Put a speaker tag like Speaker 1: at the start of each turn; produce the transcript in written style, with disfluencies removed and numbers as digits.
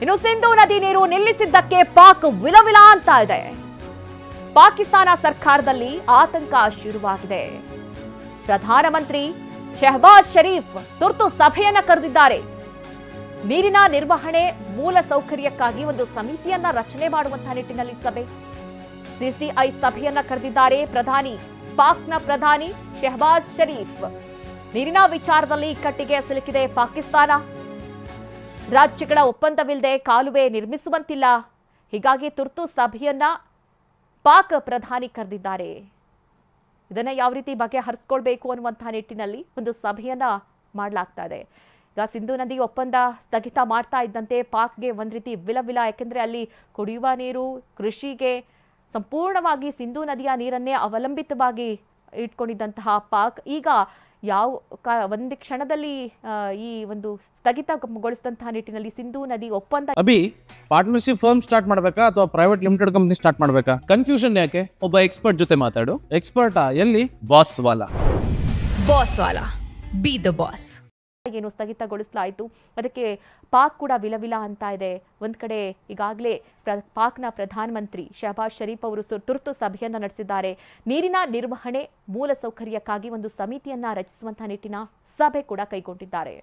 Speaker 1: ಇನ್ನು ಸಿಂಧೂ ನದಿ ನೀರು ನಿಲ್ಲಿಸಿದ್ದಕ್ಕೆ ಪಾಕ್ ವಿಲವಿಲ ಅಂತ ಇದೆ. ಪಾಕಿಸ್ತಾನ ಸರ್ಕಾರದಲ್ಲಿ ಆತಂಕ ಶುರುವಾಗಿದೆ. ಪ್ರಧಾನಮಂತ್ರಿ ಶಹಬಾಜ್ ಶರೀಫ್ ತುರ್ತು ಸಭೆಯನ್ನ ಕರೆದಿದ್ದಾರೆ. ನೀರಿನ ನಿರ್ವಹಣೆ ಮೂಲ ಸೌಕರ್ಯಕ್ಕಾಗಿ ಒಂದು ಸಮಿತಿಯನ್ನ ರಚನೆ ಮಾಡುವಂತಹ ನಿಟ್ಟಿನಲ್ಲಿ ಸಭೆ, ಸಿಸಿಐ ಸಭೆಯನ್ನ ಕರೆದಿದ್ದಾರೆ ಪಾಕ್ನ ಪ್ರಧಾನಿ ಶಹಬಾಜ್ ಶರೀಫ್. ನೀರಿನ ವಿಚಾರದಲ್ಲಿ ಇಕ್ಕಟ್ಟಿಗೆ ಸಿಲುಕಿದೆ ಪಾಕಿಸ್ತಾನ. ರಾಜ್ಯಗಳ ಒಪ್ಪಂದವಿಲ್ಲದೆ ಕಾಲುವೆ ನಿರ್ಮಿಸುವಂತಿಲ್ಲ. ಹೀಗಾಗಿ ತುರ್ತು ಸಭೆಯನ್ನ ಪಾಕ್ ಪ್ರಧಾನಿ ಕರೆದಿದ್ದಾರೆ. ಇದನ್ನ ಯಾವ ರೀತಿ ಬಗೆಹರಿಸಿಕೊಳ್ಬೇಕು ಅನ್ನುವಂತಹ ನಿಟ್ಟಿನಲ್ಲಿ ಒಂದು ಸಭೆಯನ್ನ ಮಾಡಲಾಗ್ತಾ ಇದೆ. ಈಗ ಸಿಂಧೂ ನದಿ ಒಪ್ಪಂದ ಸ್ಥಗಿತ ಮಾಡ್ತಾ ಇದ್ದಂತೆ ಪಾಕ್ಗೆ ಒಂದ್ ರೀತಿ ವಿಲವಿಲ. ಯಾಕೆಂದ್ರೆ ಅಲ್ಲಿ ಕುಡಿಯುವ ನೀರು, ಕೃಷಿಗೆ ಸಂಪೂರ್ಣವಾಗಿ ಸಿಂಧೂ ನದಿಯ ನೀರನ್ನೇ ಅವಲಂಬಿತವಾಗಿ ಇಟ್ಕೊಂಡಿದ್ದಂತಹ ಪಾಕ್ ಈಗ ಒಂದು ಕ್ಷಣದಲ್ಲಿ ಈ ಒಂದು ಸ್ಥಗಿತಗೊಳಿಸಿದಂತಹ ನಿಟ್ಟಿನಲ್ಲಿ ಸಿಂಧೂ ನದಿ ಒಪ್ಪಂದ
Speaker 2: ಪಾರ್ಟ್ನರ್ಶಿಪ್ ಫರ್ಮ್ ಸ್ಟಾರ್ಟ್ ಮಾಡಬೇಕಾ ಅಥವಾ ಪ್ರೈವೇಟ್ ಲಿಮಿಟೆಡ್ ಕಂಪನಿ ಸ್ಟಾರ್ಟ್ ಮಾಡಬೇಕಾ? ಕನ್ಫ್ಯೂಷನ್ ಯಾಕೆ? ಒಬ್ಬ ಎಕ್ಸ್ಪರ್ಟ್ ಜೊತೆ ಮಾತಾಡು. ಎಕ್ಸ್ಪರ್ಟಾ? ಎಲ್ಲಿ? Boss Vala
Speaker 3: B the boss.
Speaker 1: ಏನು ಸ್ಥಗಿತಗೊಳಿಸಲಾಯಿತು, ಅದಕ್ಕೆ ಪಾಕ್ ಕೂಡ ವಿಲವಿಲ ಅಂತ ಇದೆ. ಒಂದ್ ಕಡೆ ಈಗಾಗಲೇ ಪಾಕ್ನ ಪ್ರಧಾನಮಂತ್ರಿ ಶಹಬಾಜ್ ಶರೀಫ್ ಅವರು ತುರ್ತು ಸಭೆಯನ್ನ ನಡೆಸಿದ್ದಾರೆ. ನೀರಿನ ನಿರ್ವಹಣೆ ಮೂಲ ಸೌಕರ್ಯಕ್ಕಾಗಿ ಒಂದು ಸಮಿತಿಯನ್ನ ರಚಿಸುವಂತಹ ನಿಟ್ಟಿನ ಸಭೆ ಕೂಡ ಕೈಗೊಂಡಿದ್ದಾರೆ.